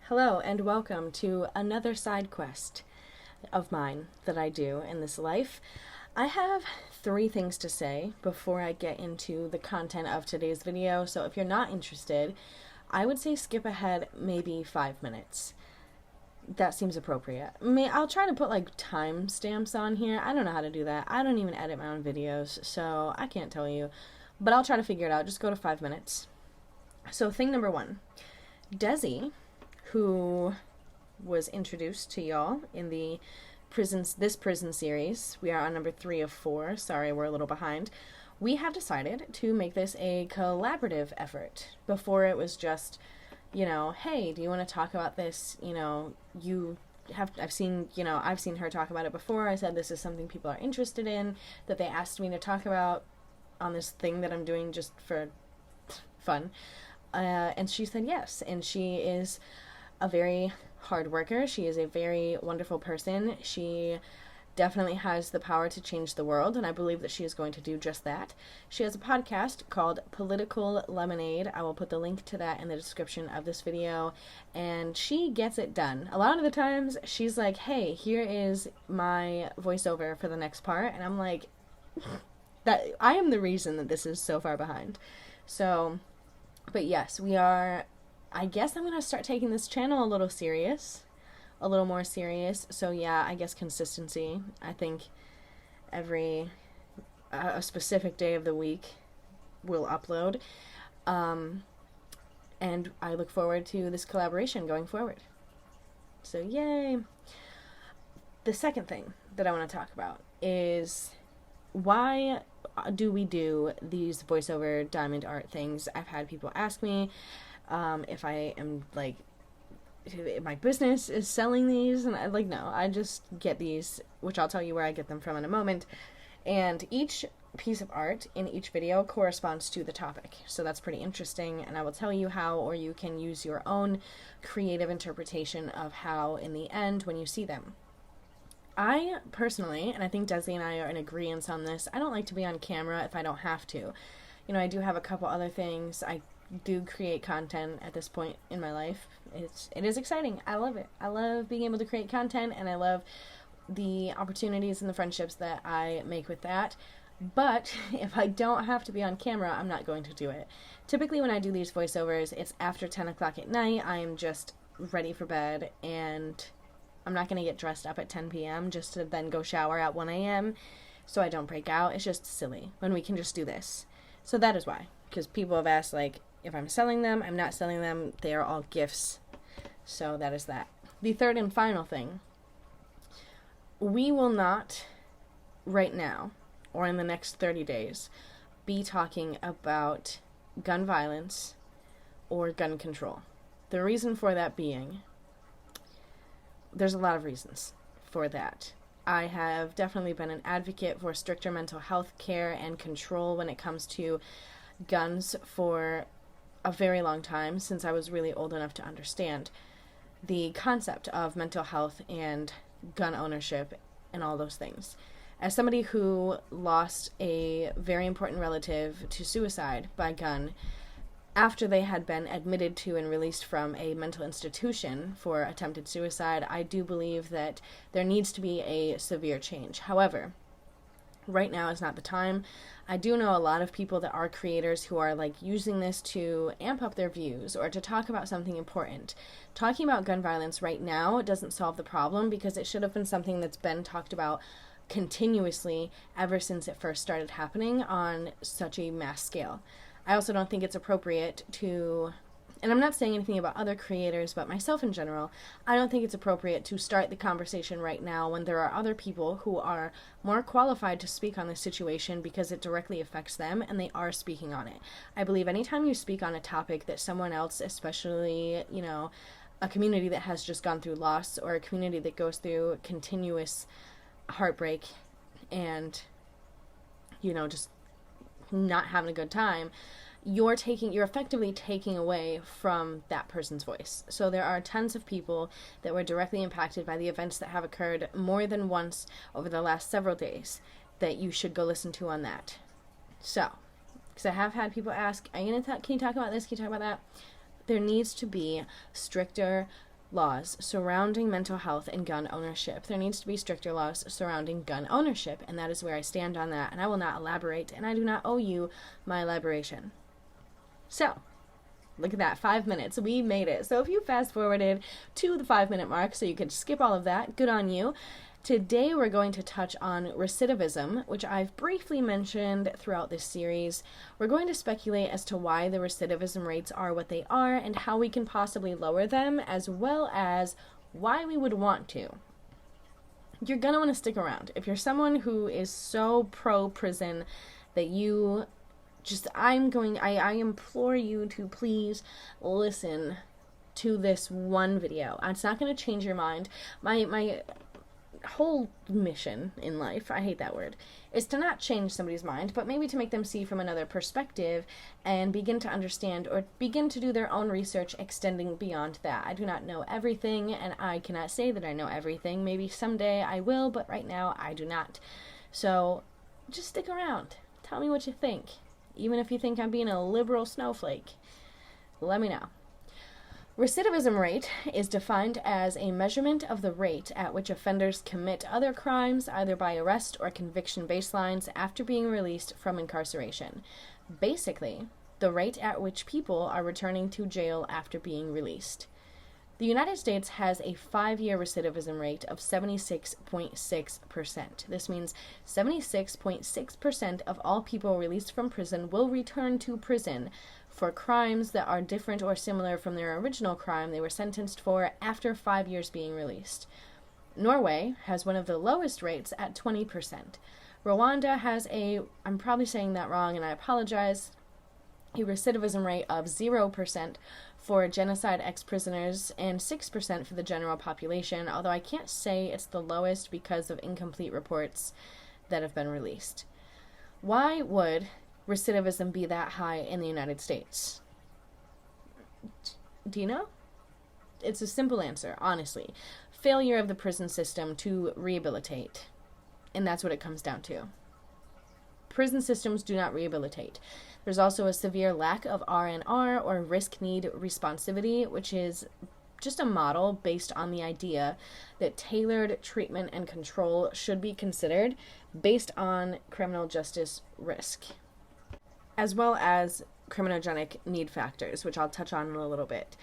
Hello and welcome to another side quest of mine that I do in this life. I have 3 things to say before I get into the content of today's video, so if you're not interested, I would say skip ahead maybe 5 minutes. That seems appropriate. I'll try to put like timestamps on here. I don't know how to do that. I don't even edit my own videos, so I can't tell you, but I'll try to figure it out. Just go to 5 minutes. So thing number 1, Desi, who was introduced to y'all in this prison series. We are on number 3 of 4. Sorry, we're a little behind. We have decided to make this a collaborative effort. Before it was just, hey, do you want to talk about this? I've seen her talk about it before. I said this is something people are interested in, that they asked me to talk about on this thing that I'm doing just for fun. And she said yes, and she is a very hard worker. She is a very wonderful person. She definitely has the power to change the world, and I believe that she is going to do just that. She has a podcast called Political Lemonade. I will put the link to that in the description of this video, and she gets it done. A lot of the times, she's like, hey, here is my voiceover for the next part, and I'm like, that I am the reason that this is so far behind. So, but yes, I guess I'm going to start taking this channel a little more serious. So yeah, I guess consistency. I think every a specific day of the week will upload. And I look forward to this collaboration going forward. So yay. The second thing that I want to talk about is why do we do these voiceover diamond art things? I've had people ask me if I am if my business is selling these, and no, I just get these, which I'll tell you where I get them from in a moment. And each piece of art in each video corresponds to the topic, so that's pretty interesting, and I will tell you how, or you can use your own creative interpretation of how in the end when you see them. I personally, and I think Desi and I are in agreement on this, I don't like to be on camera if I don't have to. I do have a couple other things. I do create content at this point in my life. It is exciting. I love it. I love being able to create content, and I love the opportunities and the friendships that I make with that. But if I don't have to be on camera, I'm not going to do it. Typically when I do these voiceovers, it's after 10 o'clock at night. I am just ready for bed, and I'm not going to get dressed up at 10 p.m. just to then go shower at 1 a.m. so I don't break out. It's just silly when we can just do this. So that is why. Because people have asked, if I'm selling them, I'm not selling them. They are all gifts. So that is that. The third and final thing. We will not, right now, or in the next 30 days, be talking about gun violence or gun control. The reason for that being, there's a lot of reasons for that. I have definitely been an advocate for stricter mental health care and control when it comes to guns for a very long time, since I was really old enough to understand the concept of mental health and gun ownership and all those things. As somebody who lost a very important relative to suicide by gun after they had been admitted to and released from a mental institution for attempted suicide, I do believe that there needs to be a severe change. However, right now is not the time. I do know a lot of people that are creators who are using this to amp up their views or to talk about something important. Talking about gun violence right now doesn't solve the problem, because it should have been something that's been talked about continuously ever since it first started happening on such a mass scale. I also don't think it's appropriate to, and I'm not saying anything about other creators, but myself in general, I don't think it's appropriate to start the conversation right now when there are other people who are more qualified to speak on this situation because it directly affects them and they are speaking on it. I believe anytime you speak on a topic that someone else, especially, a community that has just gone through loss, or a community that goes through continuous heartbreak and, just not having a good time, you're effectively taking away from that person's voice. So there are tons of people that were directly impacted by the events that have occurred more than once over the last several days that you should go listen to on that. So, because I have had people ask, can you talk about this? Can you talk about that? There needs to be stricter laws surrounding mental health and gun ownership. There needs to be stricter laws surrounding gun ownership, and that is where I stand on that, and I will not elaborate, and I do not owe you my elaboration. So, look at that, 5 minutes. We made it. So if you fast forwarded to the 5-minute mark so you could skip all of that, good on you. Today we're going to touch on recidivism, which I've briefly mentioned throughout this series. We're going to speculate as to why the recidivism rates are what they are and how we can possibly lower them, as well as why we would want to. You're going to want to stick around. If you're someone who is so pro-prison that you I implore you to please listen to this one video. It's not going to change your mind. My whole mission in life, I hate that word, is to not change somebody's mind, but maybe to make them see from another perspective and begin to understand or begin to do their own research extending beyond that. I do not know everything, and I cannot say that I know everything. Maybe someday I will, but right now I do not. So just stick around. Tell me what you think. Even if you think I'm being a liberal snowflake, let me know. Recidivism rate is defined as a measurement of the rate at which offenders commit other crimes, either by arrest or conviction baselines, after being released from incarceration. Basically, the rate at which people are returning to jail after being released. The United States has a 5-year recidivism rate of 76.6%. This means 76.6% of all people released from prison will return to prison for crimes that are different or similar from their original crime they were sentenced for after 5 years being released. Norway has one of the lowest rates at 20%. Rwanda has I'm probably saying that wrong and I apologize, a recidivism rate of 0% for genocide ex-prisoners and 6% for the general population, although I can't say it's the lowest because of incomplete reports that have been released. Why would recidivism be that high in the United States? Do you know? It's a simple answer, honestly. Failure of the prison system to rehabilitate. And that's what it comes down to. Prison systems do not rehabilitate. There's also a severe lack of R&R, or risk-need responsivity, which is just a model based on the idea that tailored treatment and control should be considered based on criminal justice risk, as well as criminogenic need factors, which I'll touch on in a little bit.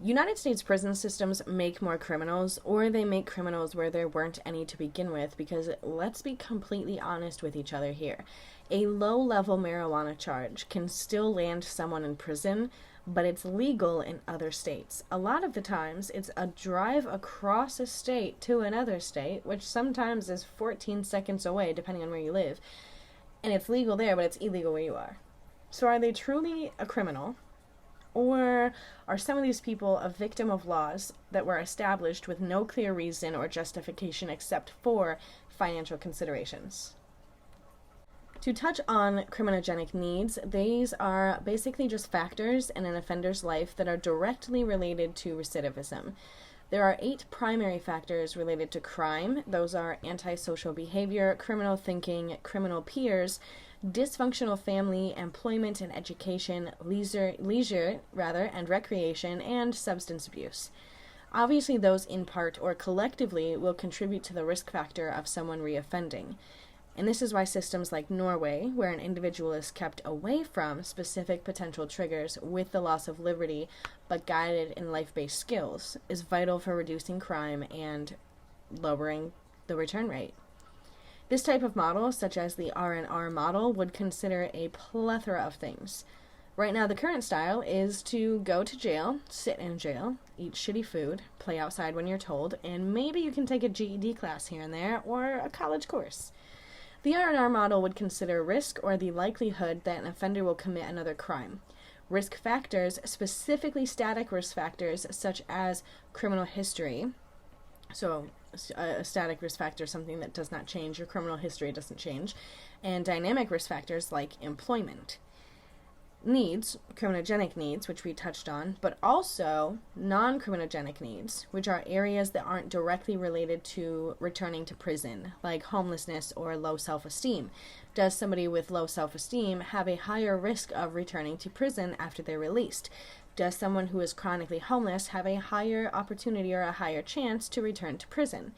United States prison systems make more criminals, or they make criminals where there weren't any to begin with, because let's be completely honest with each other here. A low-level marijuana charge can still land someone in prison, but it's legal in other states. A lot of the times, it's a drive across a state to another state, which sometimes is 14 seconds away, depending on where you live. And it's legal there, but it's illegal where you are. So are they truly a criminal? Or are some of these people a victim of laws that were established with no clear reason or justification except for financial considerations? To touch on criminogenic needs, these are basically just factors in an offender's life that are directly related to recidivism. There are 8 primary factors related to crime. Those are antisocial behavior, criminal thinking, criminal peers, dysfunctional family, employment and education, leisure and recreation, and substance abuse. Obviously, those in part or collectively will contribute to the risk factor of someone reoffending. And this is why systems like Norway, where an individual is kept away from specific potential triggers with the loss of liberty, but guided in life-based skills, is vital for reducing crime and lowering the return rate. This type of model, such as the R&R model, would consider a plethora of things. Right now, the current style is to go to jail, sit in jail, eat shitty food, play outside when you're told, and maybe you can take a GED class here and there, or a college course. The R&R model would consider risk or the likelihood that an offender will commit another crime. Risk factors, specifically static risk factors such as criminal history. So a static risk factor is something that does not change. Your criminal history doesn't change. And dynamic risk factors like employment. Needs, criminogenic needs, which we touched on, but also non-criminogenic needs, which are areas that aren't directly related to returning to prison, like homelessness or low self-esteem. Does somebody with low self-esteem have a higher risk of returning to prison after they're released? Does someone who is chronically homeless have a higher opportunity or a higher chance to return to prison?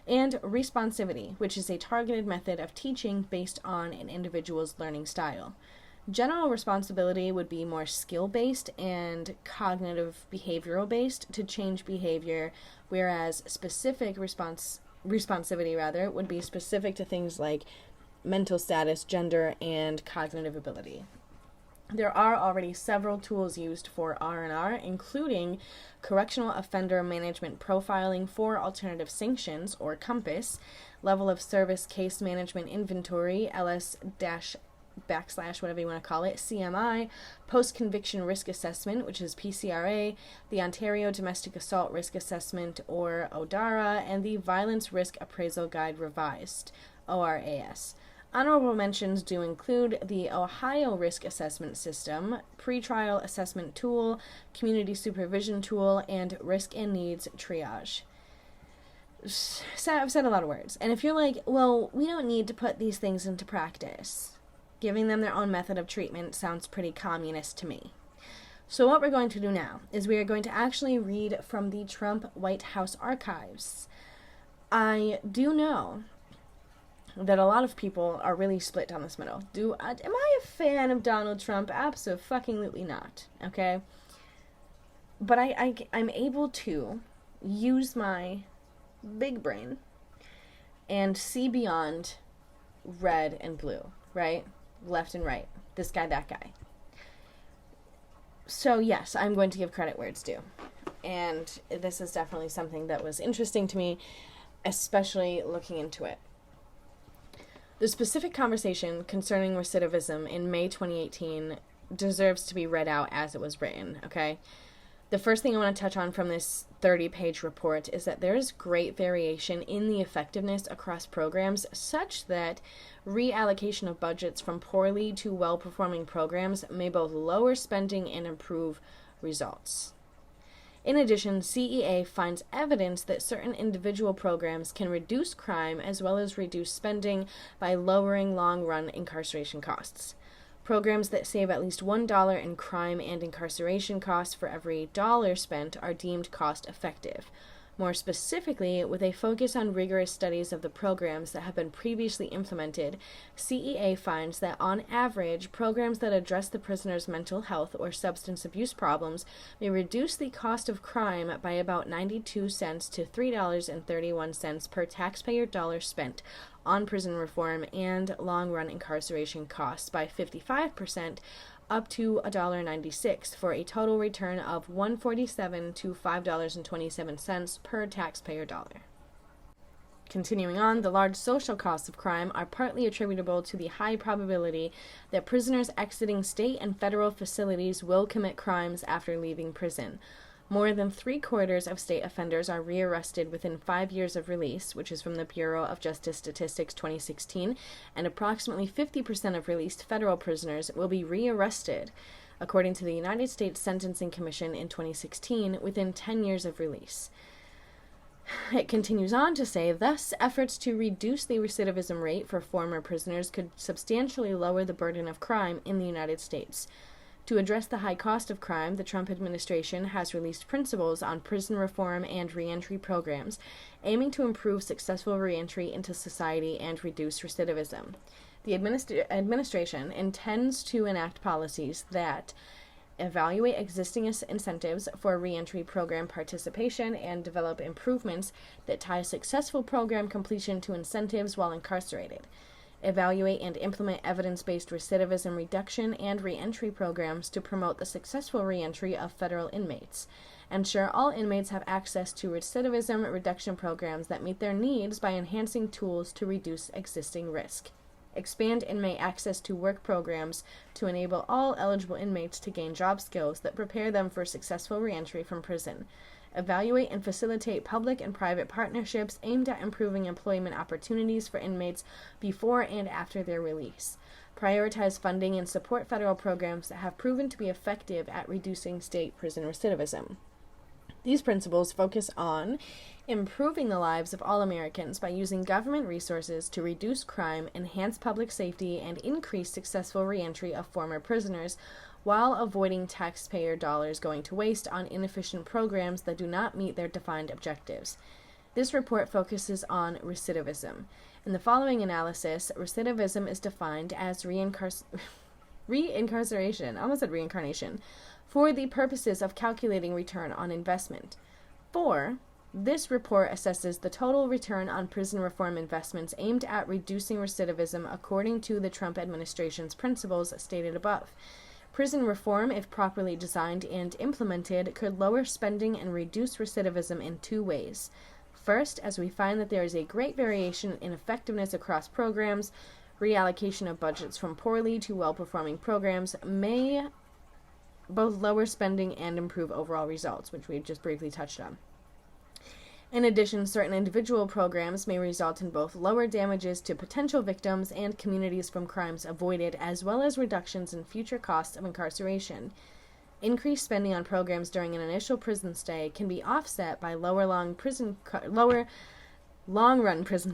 And responsivity, which is a targeted method of teaching based on an individual's learning style. General responsibility would be more skill-based and cognitive behavioral-based to change behavior, whereas specific responsivity would be specific to things like mental status, gender, and cognitive ability. There are already several tools used for R&R, including Correctional Offender Management Profiling for Alternative Sanctions, or COMPASS, Level of Service Case Management Inventory, LS- whatever you want to call it, CMI, Post-Conviction Risk Assessment, which is PCRA, the Ontario Domestic Assault Risk Assessment, or ODARA, and the Violence Risk Appraisal Guide Revised, ORAS. Honorable mentions do include the Ohio Risk Assessment System, Pretrial Assessment Tool, Community Supervision Tool, and Risk and Needs Triage. I've said a lot of words. And if you're like, well, we don't need to put these things into practice, giving them their own method of treatment sounds pretty communist to me. So what we're going to do now is we are going to actually read from the Trump White House archives. I do know that a lot of people are really split down this middle. Am I a fan of Donald Trump? Absolutely not. Okay? But I'm able to use my big brain and see beyond red and blue, right? Left and right. This guy, that guy. So yes, I'm going to give credit where it's due. And this is definitely something that was interesting to me, especially looking into it. The specific conversation concerning recidivism in May 2018 deserves to be read out as it was written, okay? The first thing I want to touch on from this 30-page report is that there is great variation in the effectiveness across programs, such that reallocation of budgets from poorly to well-performing programs may both lower spending and improve results. In addition, CEA finds evidence that certain individual programs can reduce crime as well as reduce spending by lowering long-run incarceration costs. Programs that save at least $1 in crime and incarceration costs for every dollar spent are deemed cost-effective. More specifically, with a focus on rigorous studies of the programs that have been previously implemented, CEA finds that on average, programs that address the prisoner's mental health or substance abuse problems may reduce the cost of crime by about 92 cents to $3.31 per taxpayer dollar spent on prison reform and long-run incarceration costs by 55%, up to $1.96 for a total return of $1.47 to $5.27 per taxpayer dollar. Continuing on, the large social costs of crime are partly attributable to the high probability that prisoners exiting state and federal facilities will commit crimes after leaving prison. More than 3/4 of state offenders are rearrested within 5 years of release, which is from the Bureau of Justice Statistics 2016, and approximately 50% of released federal prisoners will be rearrested, according to the United States Sentencing Commission in 2016, within 10 years of release. It continues on to say, thus, efforts to reduce the recidivism rate for former prisoners could substantially lower the burden of crime in the United States. To address the high cost of crime, the Trump administration has released principles on prison reform and reentry programs, aiming to improve successful reentry into society and reduce recidivism. The administration intends to enact policies that evaluate existing incentives for reentry program participation and develop improvements that tie successful program completion to incentives while incarcerated. Evaluate and implement evidence-based recidivism reduction and reentry programs to promote the successful reentry of federal inmates. Ensure all inmates have access to recidivism reduction programs that meet their needs by enhancing tools to reduce existing risk. Expand inmate access to work programs to enable all eligible inmates to gain job skills that prepare them for successful reentry from prison. Evaluate and facilitate public and private partnerships aimed at improving employment opportunities for inmates before and after their release. Prioritize funding and support federal programs that have proven to be effective at reducing state prison recidivism. These principles focus on improving the lives of all Americans by using government resources to reduce crime, enhance public safety, and increase successful reentry of former prisoners, while avoiding taxpayer dollars going to waste on inefficient programs that do not meet their defined objectives. This report focuses on recidivism. In the following analysis, recidivism is defined as reincarceration, I almost said reincarnation, for the purposes of calculating return on investment. 4. This report assesses the total return on prison reform investments aimed at reducing recidivism according to the Trump administration's principles stated above. Prison reform, if properly designed and implemented, could lower spending and reduce recidivism in 2 ways. First, as we find that there is a great variation in effectiveness across programs, reallocation of budgets from poorly to well-performing programs may both lower spending and improve overall results, which we've just briefly touched on. In addition, certain individual programs may result in both lower damages to potential victims and communities from crimes avoided, as well as reductions in future costs of incarceration. Increased spending on programs during an initial prison stay can be offset by lower long-run prison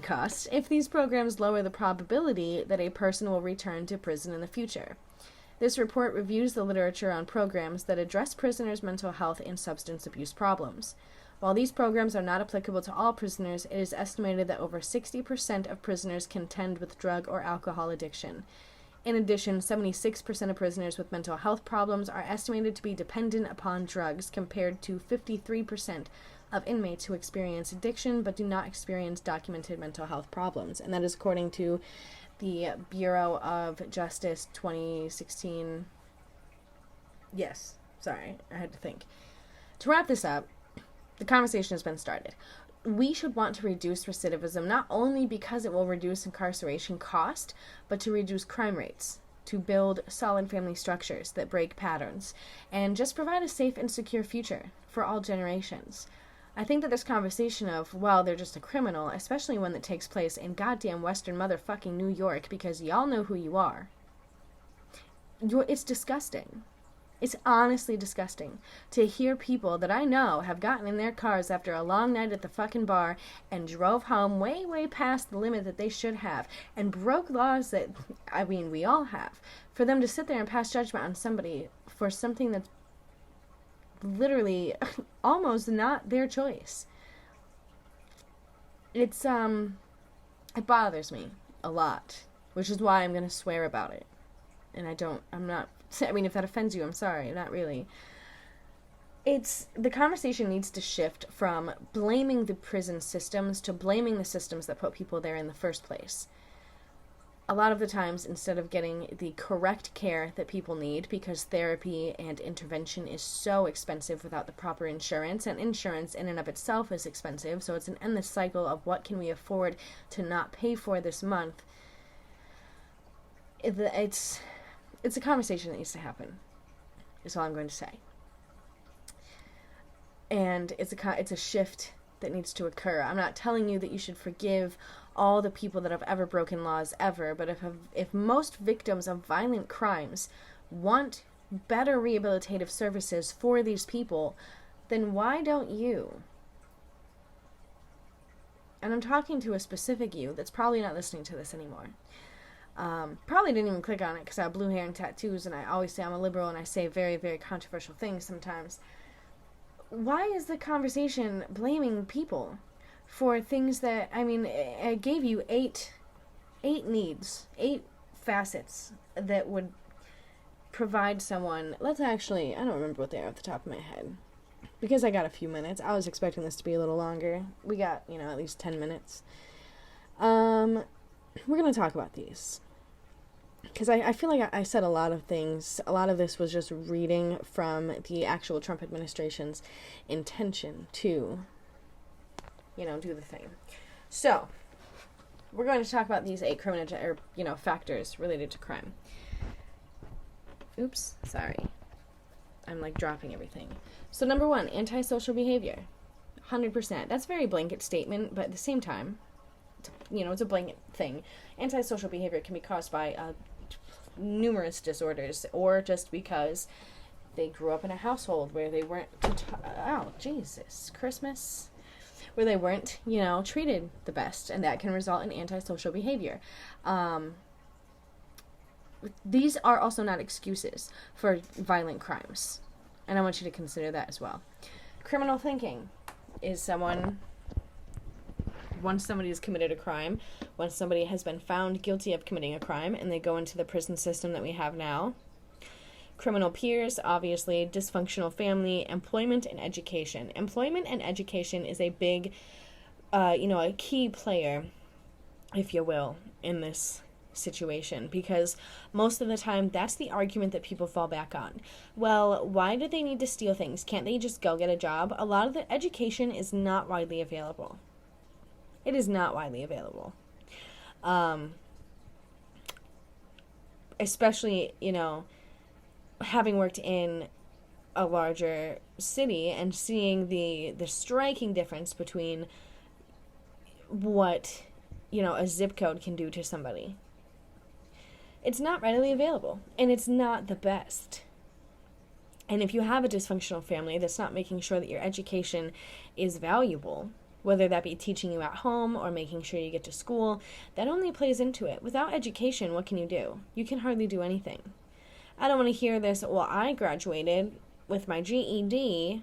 costs if these programs lower the probability that a person will return to prison in the future. This report reviews the literature on programs that address prisoners' mental health and substance abuse problems. While these programs are not applicable to all prisoners, it is estimated that over 60% of prisoners contend with drug or alcohol addiction. In addition, 76% of prisoners with mental health problems are estimated to be dependent upon drugs, compared to 53% of inmates who experience addiction but do not experience documented mental health problems. And that is according to the Bureau of Justice 2016. Yes, sorry, I had to think. To wrap this up, the conversation has been started. We should want to reduce recidivism not only because it will reduce incarceration cost, but to reduce crime rates, to build solid family structures that break patterns, and just provide a safe and secure future for all generations. I think that this conversation of, well, they're just a criminal, especially one that takes place in goddamn Western motherfucking New York, because y'all know who you are, it's disgusting. It's honestly disgusting to hear people that I know have gotten in their cars after a long night at the fucking bar and drove home way, way past the limit that they should have and broke laws that, I mean, we all have. For them to sit there and pass judgment on somebody for something that's literally almost not their choice. It bothers me a lot, which is why I'm going to swear about it. And if that offends you, I'm sorry, not really. The conversation needs to shift from blaming the prison systems to blaming the systems that put people there in the first place. A lot of the times, instead of getting the correct care that people need, because therapy and intervention is so expensive without the proper insurance, and insurance in and of itself is expensive, so it's an endless cycle of what can we afford to not pay for this month. It's a conversation that needs to happen, is all I'm going to say. And it's a shift that needs to occur. I'm not telling you that you should forgive all the people that have ever broken laws ever, but if most victims of violent crimes want better rehabilitative services for these people, then why don't you? And I'm talking to a specific you that's probably not listening to this anymore. Probably didn't even click on it because I have blue hair and tattoos, and I always say I'm a liberal, and I say very, very controversial things sometimes. Why is the conversation blaming people for things that, I gave you eight needs, 8 facets that would provide someone, I don't remember what they are off the top of my head, because I got a few minutes. I was expecting this to be a little longer. We got, at least 10 minutes. We're going to talk about these, because I feel like I said a lot of things. A lot of this was just reading from the actual Trump administration's intention to, do the thing. So, we're going to talk about these 8 factors related to crime. Oops, sorry. I'm dropping everything. So, number 1, antisocial behavior. 100%. That's a very blanket statement, but at the same time, it's a blanket thing. Antisocial behavior can be caused by numerous disorders, or just because they grew up in a household where they weren't, Christmas, where they weren't, treated the best, and that can result in antisocial behavior. these are also not excuses for violent crimes. And I want you to consider that as well. Criminal thinking is once somebody has committed a crime, once somebody has been found guilty of committing a crime and they go into the prison system that we have now. Criminal peers, obviously, dysfunctional family, employment and education. Employment and education is a big, a key player, if you will, in this situation, because most of the time that's the argument that people fall back on. Well, why do they need to steal things? Can't they just go get a job? A lot of the education is not widely available. It is not widely available. Especially, having worked in a larger city and seeing the striking difference between what, a zip code can do to somebody. It's not readily available, and it's not the best. And if you have a dysfunctional family that's not making sure that your education is valuable, whether that be teaching you at home or making sure you get to school, that only plays into it. Without education, what can you do? You can hardly do anything. I don't want to hear this, well, I graduated with my GED.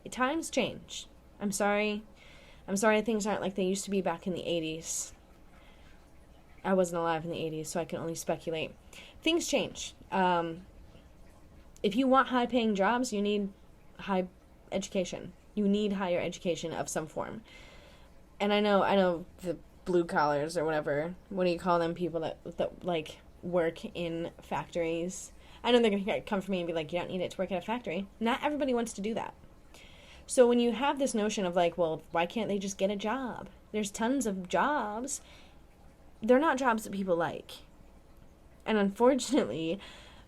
Times change. I'm sorry things aren't like they used to be back in the 80s. I wasn't alive in the 80s, so I can only speculate. Things change. If you want high-paying jobs, you need high education. You need higher education of some form. And I know the blue collars or whatever. What do you call them? People that like work in factories. I know they're going to come for me and be like, you don't need it to work at a factory. Not everybody wants to do that. So when you have this notion of like, well, why can't they just get a job? There's tons of jobs. They're not jobs that people like. And unfortunately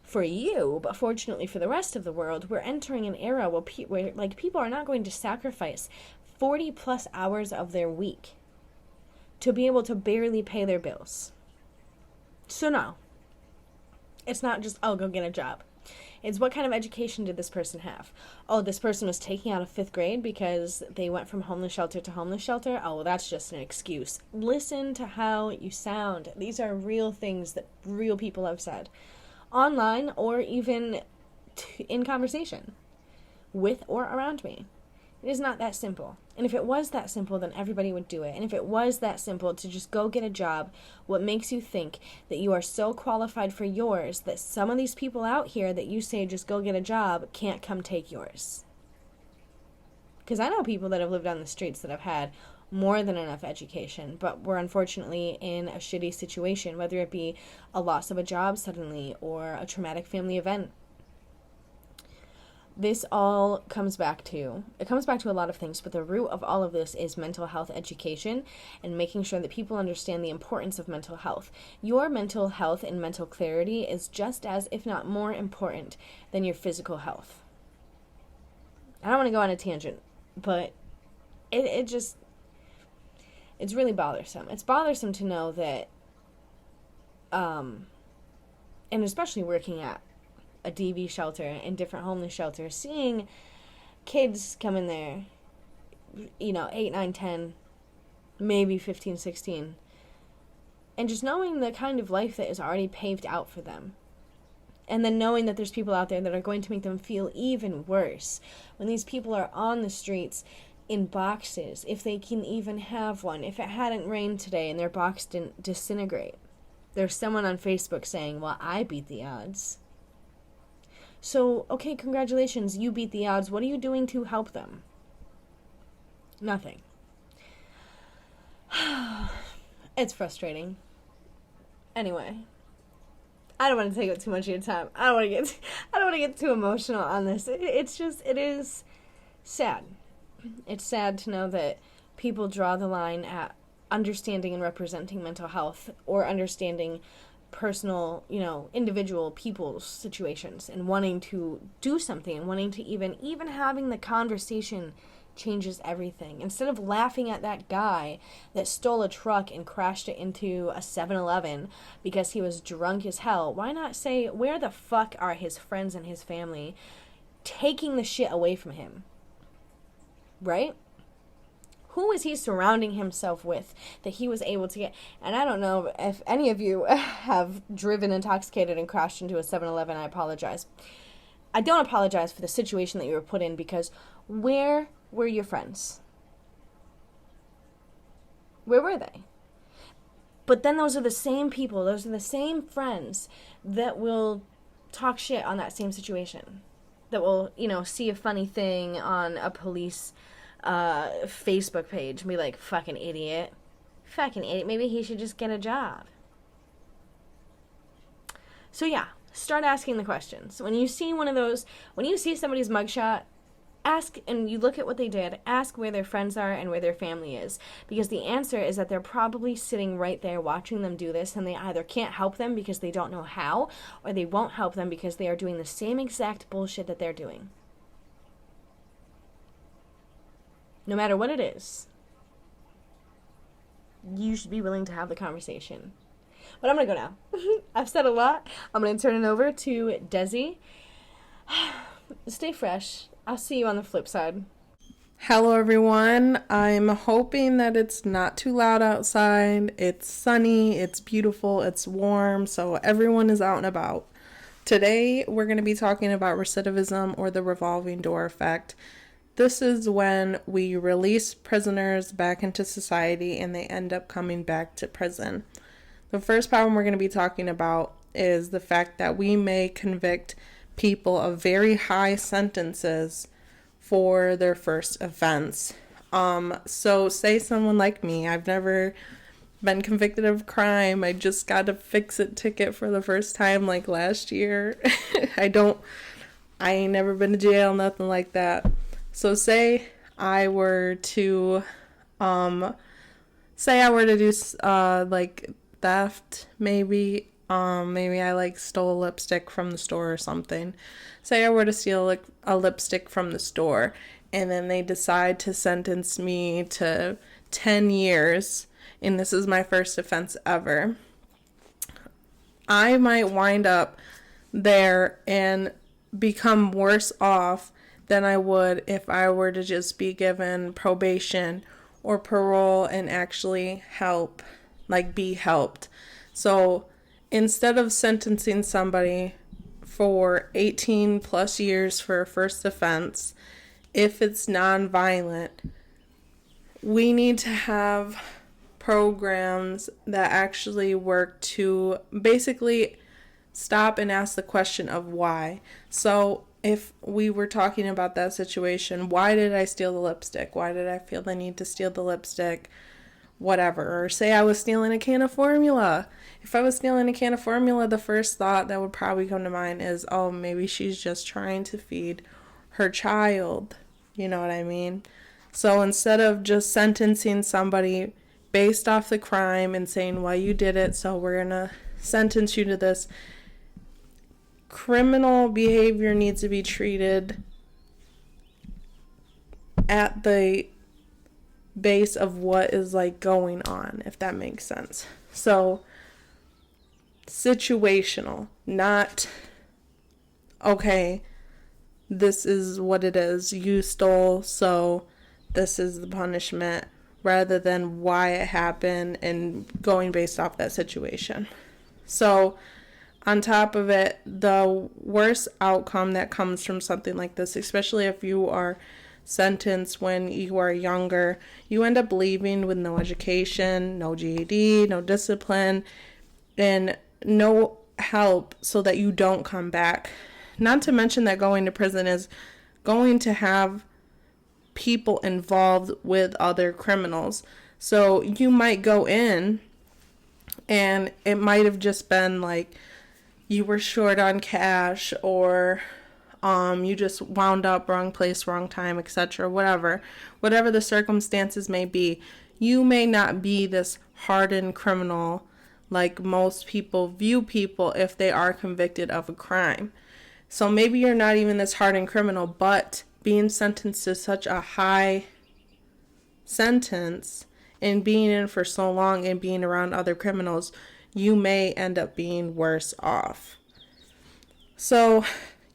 for you, but fortunately for the rest of the world, we're entering an era where people are not going to sacrifice 40 plus hours of their week to be able to barely pay their bills. So no, it's not just, oh, go get a job. It's what kind of education did this person have? Oh, this person was taking out a 5th grade because they went from homeless shelter to homeless shelter? Oh, well, that's just an excuse. Listen to how you sound. These are real things that real people have said. Online or even in conversation with or around me. It is not that simple. And if it was that simple, then everybody would do it. And if it was that simple to just go get a job, what makes you think that you are so qualified for yours that some of these people out here that you say just go get a job can't come take yours? Because I know people that have lived on the streets that have had more than enough education, but were unfortunately in a shitty situation, whether it be a loss of a job suddenly or a traumatic family event. This all comes back to a lot of things, but the root of all of this is mental health education and making sure that people understand the importance of mental health. Your mental health and mental clarity is just as, if not more important than your physical health. I don't want to go on a tangent, but it's really bothersome. It's bothersome to know that, and especially working at a DV shelter and different homeless shelters, seeing kids come in there, 8, 9, 10, maybe 15, 16, and just knowing the kind of life that is already paved out for them. And then knowing that there's people out there that are going to make them feel even worse when these people are on the streets in boxes, if they can even have one. If it hadn't rained today and their box didn't disintegrate, there's someone on Facebook saying, well, I beat the odds. So, okay, congratulations, you beat the odds. What are you doing to help them? Nothing. It's frustrating. Anyway, I don't want to take up too much of your time. I don't want to get too emotional on this. It is sad. It's sad to know that people draw the line at understanding and representing mental health or understanding personal, individual people's situations and wanting to do something and wanting to even having the conversation changes everything. Instead of laughing at that guy that stole a truck and crashed it into a 7-Eleven because he was drunk as hell, why not say, where the fuck are his friends and his family taking the shit away from him? Right? Who is he surrounding himself with that he was able to get? And I don't know if any of you have driven intoxicated and crashed into a 7-Eleven. I apologize. I don't apologize for the situation that you were put in, because where were your friends? Where were they? But then those are the same people, those are the same friends that will talk shit on that same situation. That will, see a funny thing on a police Facebook page and be like, fucking idiot. Maybe he should just get a job. So yeah, start asking the questions. When you see somebody's mugshot, ask, and you look at what they did, ask where their friends are and where their family is. Because the answer is that they're probably sitting right there watching them do this, and they either can't help them because they don't know how, or they won't help them because they are doing the same exact bullshit that they're doing. No matter what it is, you should be willing to have the conversation. But I'm going to go now. I've said a lot. I'm going to turn it over to Desi. Stay fresh. I'll see you on the flip side. Hello everyone. I'm hoping that it's not too loud outside. It's sunny, it's beautiful, it's warm, so everyone is out and about. Today we're going to be talking about recidivism, or the revolving door effect. This is when we release prisoners back into society and they end up coming back to prison. The first problem we're going to be talking about is the fact that we may convict people of very high sentences for their first offense. So say someone like me, I've never been convicted of crime. I just got a fix-it ticket for the first time like last year. I ain't never been to jail, nothing like that. So say I were to do like theft, maybe I stole a lipstick from the store or something. Say I were to steal a lipstick from the store, and then they decide to sentence me to 10 years, and this is my first offense ever. I might wind up there and become worse off than I would if I were to just be given probation or parole and actually be helped. So instead of sentencing somebody for 18 plus years for a first offense, if it's nonviolent, we need to have programs that actually work to basically stop and ask the question of why. So if we were talking about that situation, why did I steal the lipstick? Why did I feel the need to steal the lipstick? Whatever. Or say I was stealing a can of formula. If I was stealing a can of formula, the first thought that would probably come to mind is, oh, maybe she's just trying to feed her child. You know what I mean? So instead of just sentencing somebody based off the crime and saying, well, you did it, so we're going to sentence you to this, criminal behavior needs to be treated at the base of what is going on, if that makes sense. So situational, not okay, this is what it is, you stole, so this is the punishment, rather than why it happened and going based off that situation. So on top of it, the worst outcome that comes from something like this, especially if you are sentenced when you are younger, you end up leaving with no education, no GED, no discipline, and no help so that you don't come back. Not to mention that going to prison is going to have people involved with other criminals. So you might go in and it might have just been you were short on cash, or you just wound up wrong place, wrong time, etc. Whatever the circumstances may be, you may not be this hardened criminal like most people view people if they are convicted of a crime. So maybe you're not even this hardened criminal, but being sentenced to such a high sentence and being in for so long and being around other criminals, you may end up being worse off. So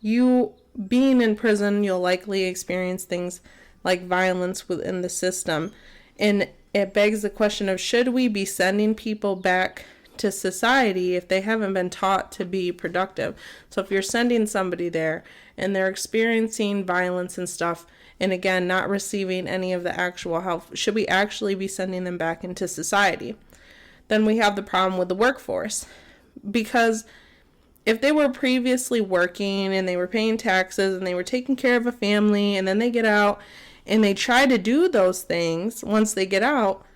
you being in prison, you'll likely experience things like violence within the system. And it begs the question of, should we be sending people back to society if they haven't been taught to be productive? So if you're sending somebody there and they're experiencing violence and stuff, and again, not receiving any of the actual help, should we actually be sending them back into society? Then we have the problem with the workforce. Because if they were previously working and they were paying taxes and they were taking care of a family, and then they get out and they try to do those things, once they get out,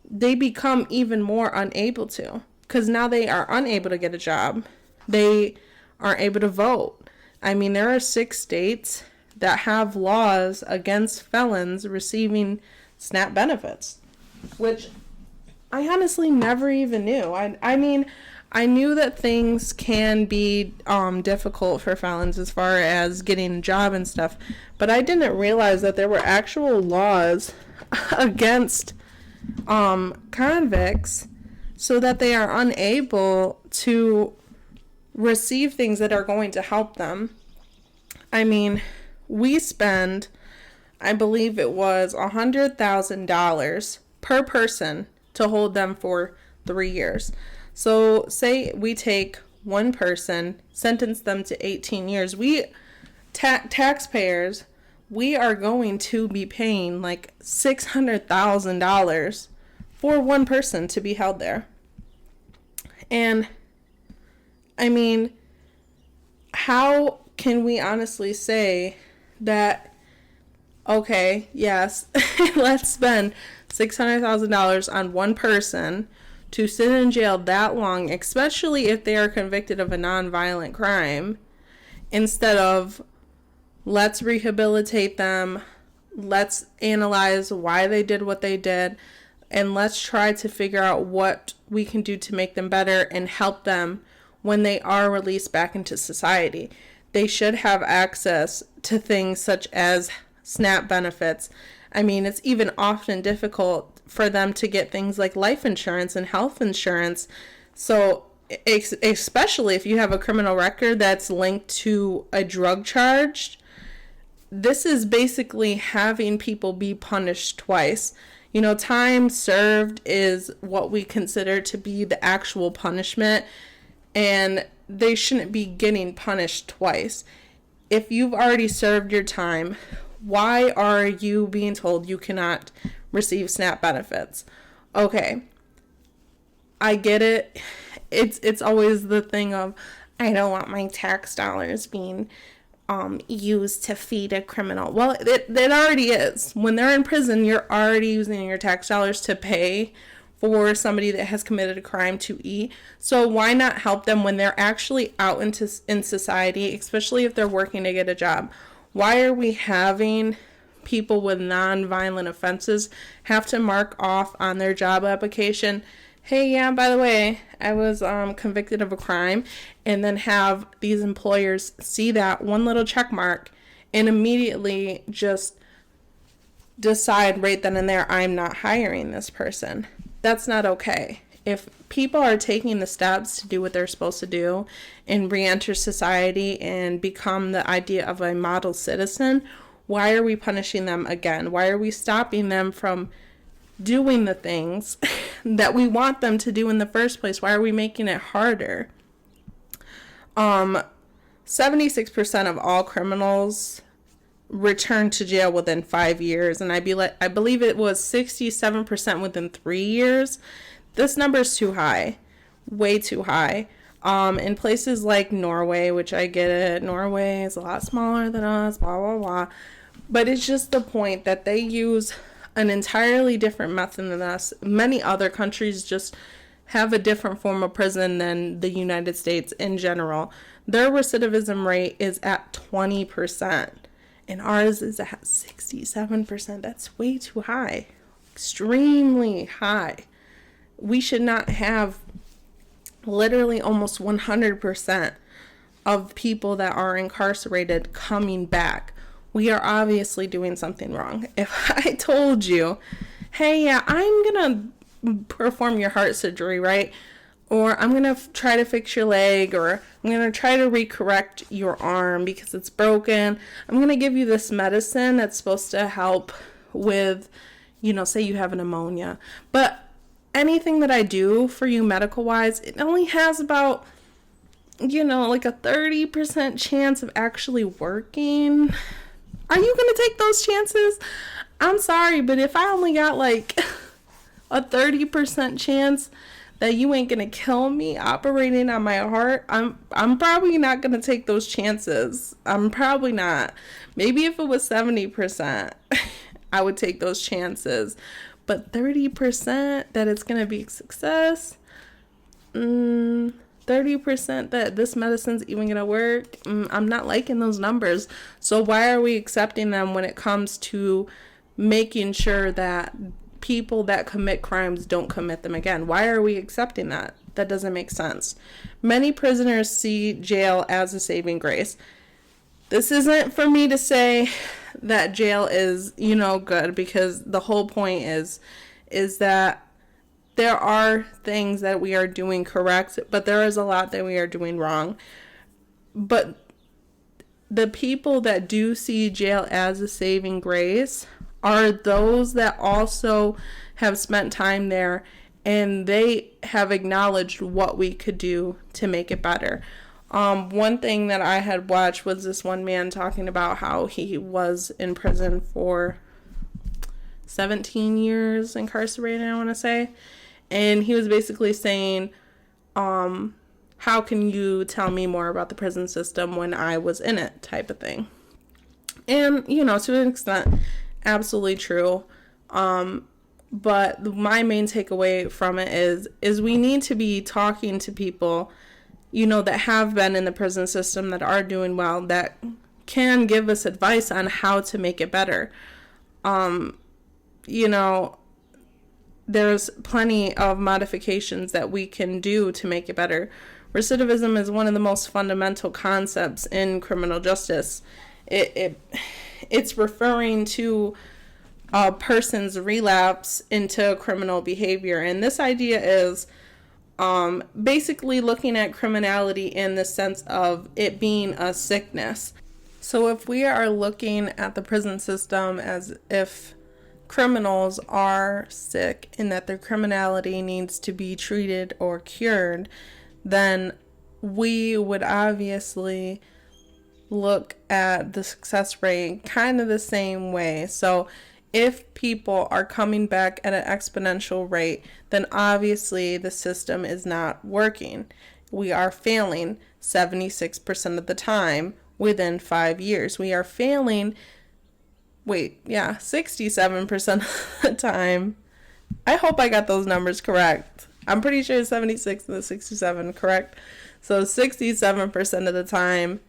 they become even more unable to. Because now they are unable to get a job. They aren't able to vote. I mean, there are 6 states that have laws against felons receiving SNAP benefits, which I honestly never even knew. I mean, I knew that things can be difficult for felons as far as getting a job and stuff, but I didn't realize that there were actual laws against convicts so that they are unable to receive things that are going to help them. I mean, we spend, I believe it was $100,000 per person to hold them for 3 years. So say we take one person, sentence them to 18 years. We, taxpayers, we are going to be paying like $600,000 for one person to be held there. And I mean, how can we honestly say that, okay, yes, let's spend $600,000 on one person to sit in jail that long, especially if they are convicted of a nonviolent crime, instead of let's rehabilitate them, let's analyze why they did what they did, and let's try to figure out what we can do to make them better and help them when they are released back into society. They should have access to things such as SNAP benefits. I mean, it's even often difficult for them to get things like life insurance and health insurance. So especially if you have a criminal record that's linked to a drug charge, this is basically having people be punished twice. You know, time served is what we consider to be the actual punishment, and they shouldn't be getting punished twice. If you've already served your time, why are you being told you cannot receive SNAP benefits? Okay, I get it. It's always the thing of, I don't want my tax dollars being used to feed a criminal. Well, it already is. When they're in prison, you're already using your tax dollars to pay for somebody that has committed a crime to eat. So why not help them when they're actually out in society, especially if they're working to get a job? Why are we having people with non-violent offenses have to mark off on their job application, hey, yeah, by the way, I was convicted of a crime, and then have these employers see that one little check mark and immediately just decide right then and there, I'm not hiring this person? That's not okay. If people are taking the steps to do what they're supposed to do and re-enter society and become the idea of a model citizen, why are we punishing them again? Why are we stopping them from doing the things that we want them to do in the first place? Why are we making it harder? 76% of all criminals return to jail within 5 years, and I believe it was 67% within 3 years. This number is too high, way too high. In places like Norway, which I get it, Norway is a lot smaller than us, blah, blah, blah. But it's just the point that they use an entirely different method than us. Many other countries just have a different form of prison than the United States in general. Their recidivism rate is at 20%, and ours is at 67%. That's way too high, extremely high. We should not have literally almost 100% of people that are incarcerated coming back. We are obviously doing something wrong. If I told you, hey, yeah, I'm going to perform your heart surgery, right? Or I'm going to try to fix your leg, or I'm going to try to recorrect your arm because it's broken. I'm going to give you this medicine that's supposed to help with say you have a pneumonia. But anything that I do for you medical wise, it only has about, like a 30% chance of actually working. Are you going to take those chances? I'm sorry, but if I only got like a 30% chance that you ain't gonna kill me operating on my heart, I'm probably not gonna take those chances. I'm probably not. Maybe if it was 70%, I would take those chances. But 30% that it's gonna be a success, 30% that this medicine's even gonna work, I'm not liking those numbers. So why are we accepting them when it comes to making sure that people that commit crimes don't commit them again? Why are we accepting that? That doesn't make sense. Many prisoners see jail as a saving grace. This isn't for me to say that jail is, good, because the whole point is that there are things that we are doing correct, but there is a lot that we are doing wrong. But the people that do see jail as a saving grace are those that also have spent time there, and they have acknowledged what we could do to make it better. One thing that I had watched was this one man talking about how he was in prison for 17 years incarcerated, I want to say. And he was basically saying, how can you tell me more about the prison system when I was in it, type of thing. And, to an extent, absolutely true. But my main takeaway from it is we need to be talking to people, that have been in the prison system, that are doing well, that can give us advice on how to make it better. There's plenty of modifications that we can do to make it better. Recidivism is one of the most fundamental concepts in criminal justice. It's referring to a person's relapse into criminal behavior. And this idea is basically looking at criminality in the sense of it being a sickness. So if we are looking at the prison system as if criminals are sick and that their criminality needs to be treated or cured, then we would obviously look at the success rate kind of the same way. So if people are coming back at an exponential rate, then obviously the system is not working. We are failing 76% of the time within 5 years. We are failing 67% of the time. I hope I got those numbers correct. I'm pretty sure 76 and the 67, correct? So 67% of the time,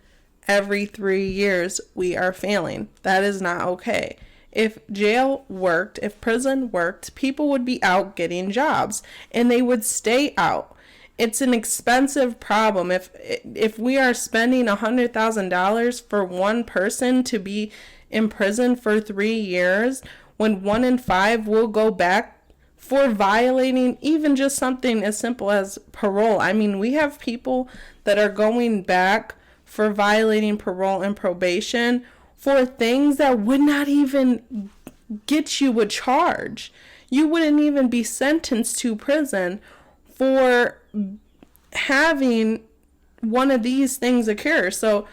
every 3 years, we are failing. That is not okay. If jail worked, if prison worked, people would be out getting jobs and they would stay out. It's an expensive problem. If we are spending $100,000 for one person to be in prison for 3 years, when 1 in 5 will go back for violating even just something as simple as parole. I mean, we have people that are going back for violating parole and probation for things that would not even get you a charge. You wouldn't even be sentenced to prison for having one of these things occur. So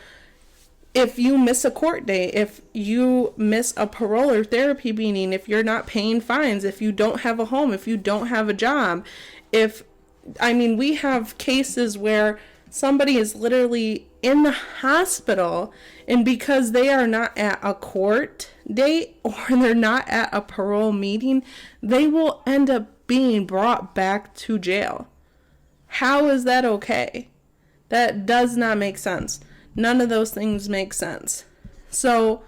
if you miss a court date, if you miss a parole or therapy meeting, if you're not paying fines, if you don't have a home, if you don't have a job, we have cases where somebody is literally in the hospital, and because they are not at a court date or they're not at a parole meeting, they will end up being brought back to jail. How is that okay? That does not make sense. None of those things make sense. So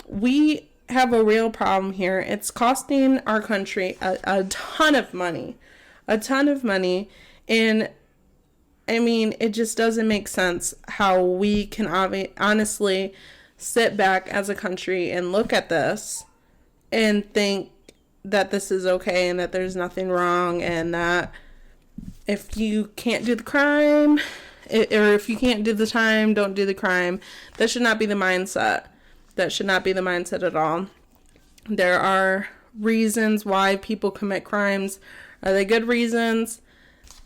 we have a real problem here. It's costing our country a ton of money. And it just doesn't make sense how we can honestly sit back as a country and look at this and think that this is okay and that there's nothing wrong, and that if you can't do the crime, or if you can't do the time, don't do the crime. That should not be the mindset. That should not be the mindset at all. There are reasons why people commit crimes. Are they good reasons?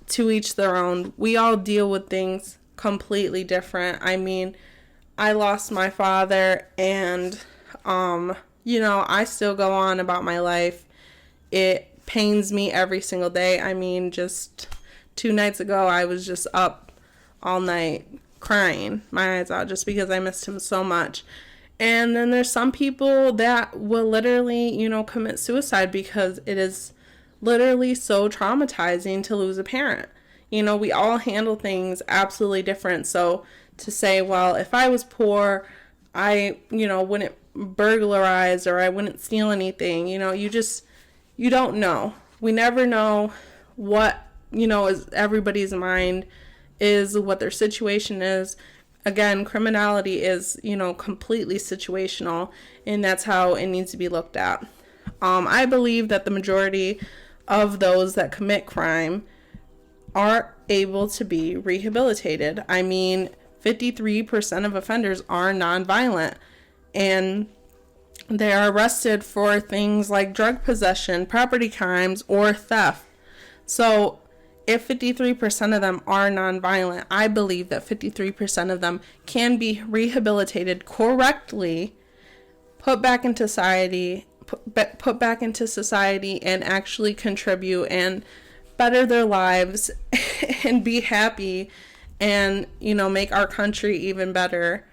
To each their own. We all deal with things completely different. I mean, I lost my father, and I still go on about my life. It pains me every single day. I mean, just 2 nights ago, I was just up all night crying my eyes out just because I missed him so much. And then there's some people that will literally, commit suicide because it is literally so traumatizing to lose a parent. We all handle things absolutely different. So to say, well, if I was poor, I, wouldn't burglarize or I wouldn't steal anything, you don't know. We never know what, is everybody's mind is, what their situation is. Again, criminality is, completely situational, and that's how it needs to be looked at. I believe that the majority of those that commit crime are able to be rehabilitated. I mean, 53% of offenders are nonviolent, and they are arrested for things like drug possession, property crimes, or theft. So if 53% of them are nonviolent, I believe that 53% of them can be rehabilitated correctly, put back into society, and actually contribute and better their lives and be happy and, make our country even better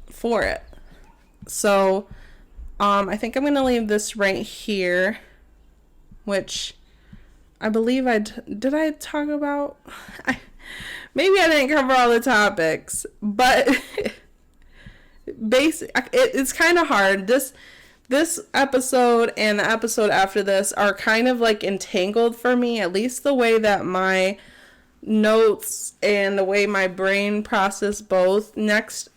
for it. So, I think I'm going to leave this right here, which I believe did I talk about? Maybe I didn't cover all the topics, but it's kind of hard. This episode and the episode after this are kind of like entangled for me, at least the way that my notes and the way my brain process both. Next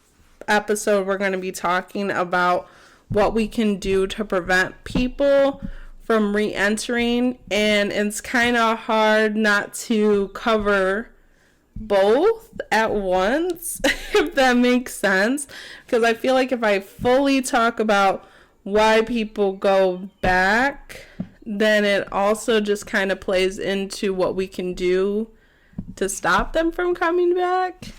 episode, we're going to be talking about what we can do to prevent people from re-entering, and it's kind of hard not to cover both at once, if that makes sense, because I feel like if I fully talk about why people go back, then it also just kind of plays into what we can do to stop them from coming back.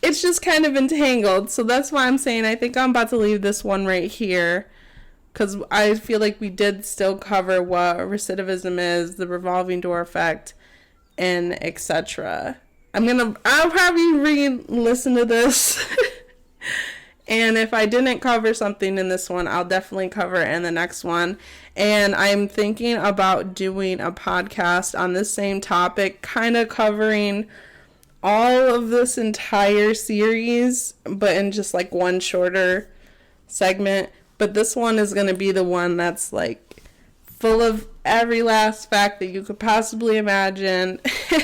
It's just kind of entangled, so that's why I'm saying I think I'm about to leave this one right here, because I feel like we did still cover what recidivism is, the revolving door effect, and etc. I'll probably re-listen to this. And if I didn't cover something in this one, I'll definitely cover it in the next one. And I'm thinking about doing a podcast on this same topic, kind of covering all of this entire series, but in just like one shorter segment. But this one is going to be the one that's like full of every last fact that you could possibly imagine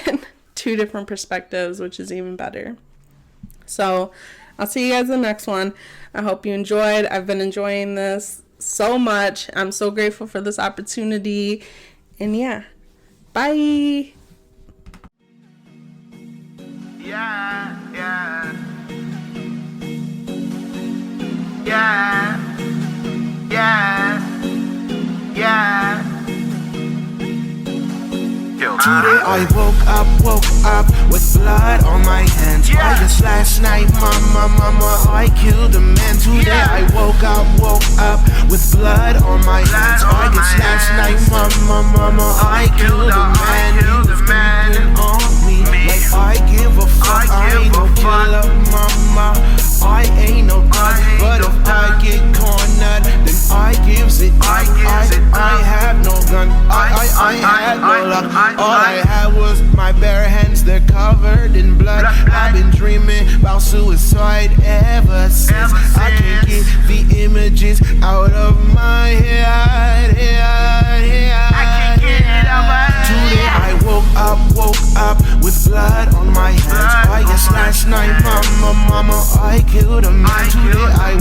and 2 different perspectives, which is even better. So I'll see you guys in the next one. I hope you enjoyed. I've been enjoying this so much. I'm so grateful for this opportunity. And yeah, bye. Yeah, yeah. Yeah. Yeah. Yeah. Today I woke up with blood on my hands. I guess last night, mama, I killed a man. Today I woke up with blood on my hands. I guess last night, mama, I killed a man. He was breathing on me like I give a fuck. I ain't no killer, mama. I ain't no dog, but if I get cornered, then I gives it up. I have no gun. I had no luck. All I had was my bare hands, they're covered in blood. I've been dreaming about suicide ever since. I can't get the images out of my head. I can't get it out of my head. Today I woke up with blood on my my hands. I guess last night, mama, I killed a man. Today I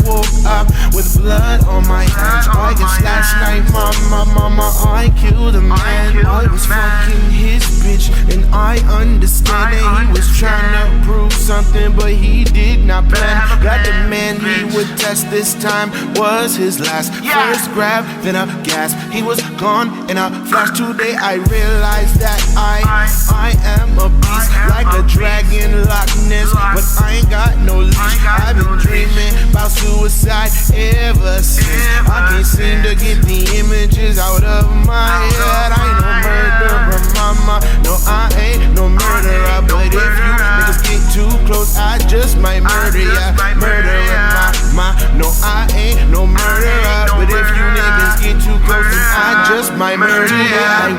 woke up with blood on my hands. I guess last night, mama, I killed a man. I was fucking his bitch, and I understand that he was trying to prove something, but he did not plan. That the man he would test this time was his last. First grab, then a gasp. He was gone in a flash. Today I realized that I am a beast, like a dragon Loch Ness, but I ain't got no leash. I've been dreaming about suicide ever since. I can't seem to get the images out of my head. I ain't no murderer, mama. No, I ain't no murderer. But if you niggas get too close, I just might murder ya. Murderer, ma. No, I ain't no murderer. But if you niggas get too close, then I just might murder ya. I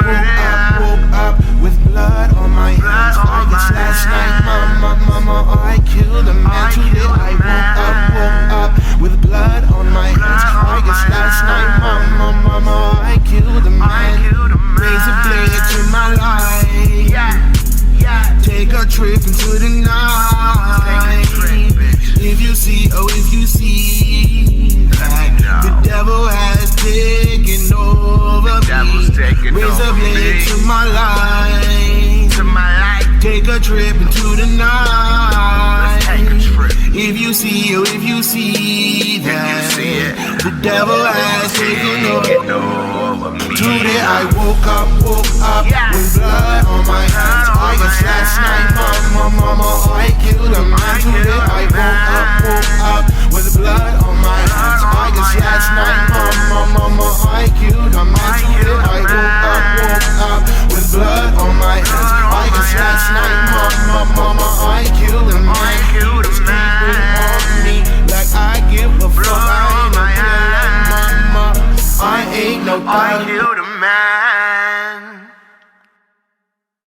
woke up with blood on my hands. I guess last night, mama, I killed a man. Today I woke up with blood on my hands. I guess last night, mama, I killed a man. Blaze a blade to my life. Take a trip into the night. If you see that the devil has taken over me. Raise a blade to my life. Take a trip into the night. If you see that the devil has taken over me. Today I woke up with blood on my hands. I guess last night, mama, I killed a man. Today I woke up with blood on my hands. I guess last night, mama, I killed a man. Today I woke up with blood on my hands. I guess last night, mama, I killed a man. It's creeping on me like I give a fuck. I ain't no thug, mama. I ain't no thug.